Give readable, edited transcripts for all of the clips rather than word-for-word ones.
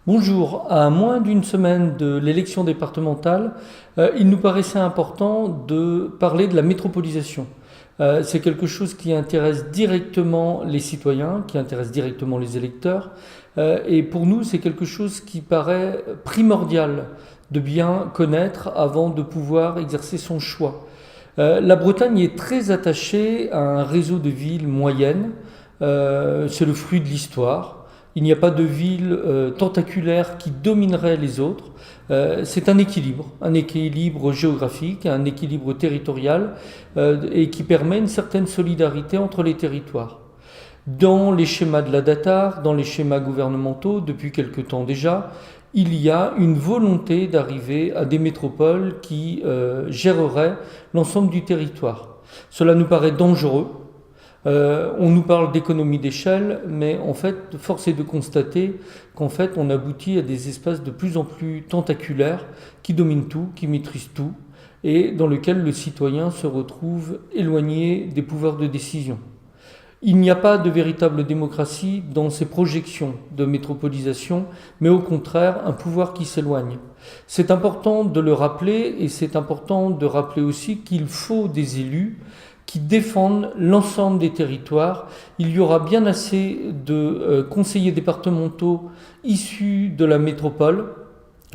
Bonjour, à moins d'une semaine de l'élection départementale, il nous paraissait important de parler de la métropolisation. C'est quelque chose qui intéresse directement les citoyens, qui intéresse directement les électeurs, et pour nous c'est quelque chose qui paraît primordial de bien connaître avant de pouvoir exercer son choix. La Bretagne est très attachée à un réseau de villes moyennes. C'est le fruit de l'histoire. Il n'y a pas de ville tentaculaire qui dominerait les autres. C'est un équilibre géographique, un équilibre territorial et qui permet une certaine solidarité entre les territoires. Dans les schémas de la DATAR, dans les schémas gouvernementaux, depuis quelque temps déjà, il y a une volonté d'arriver à des métropoles qui géreraient l'ensemble du territoire. Cela nous paraît dangereux. On nous parle d'économie d'échelle, mais en fait, force est de constater qu'en fait, on aboutit à des espaces de plus en plus tentaculaires qui dominent tout, qui maîtrisent tout, et dans lesquels le citoyen se retrouve éloigné des pouvoirs de décision. Il n'y a pas de véritable démocratie dans ces projections de métropolisation, mais au contraire un pouvoir qui s'éloigne. C'est important de le rappeler et c'est important de rappeler aussi qu'il faut des élus qui défendent l'ensemble des territoires. Il y aura bien assez de conseillers départementaux issus de la métropole.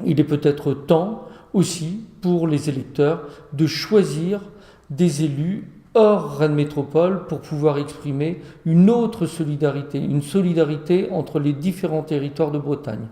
Il est peut-être temps aussi pour les électeurs de choisir des élus hors Rennes Métropole pour pouvoir exprimer une autre solidarité, une solidarité entre les différents territoires de Bretagne.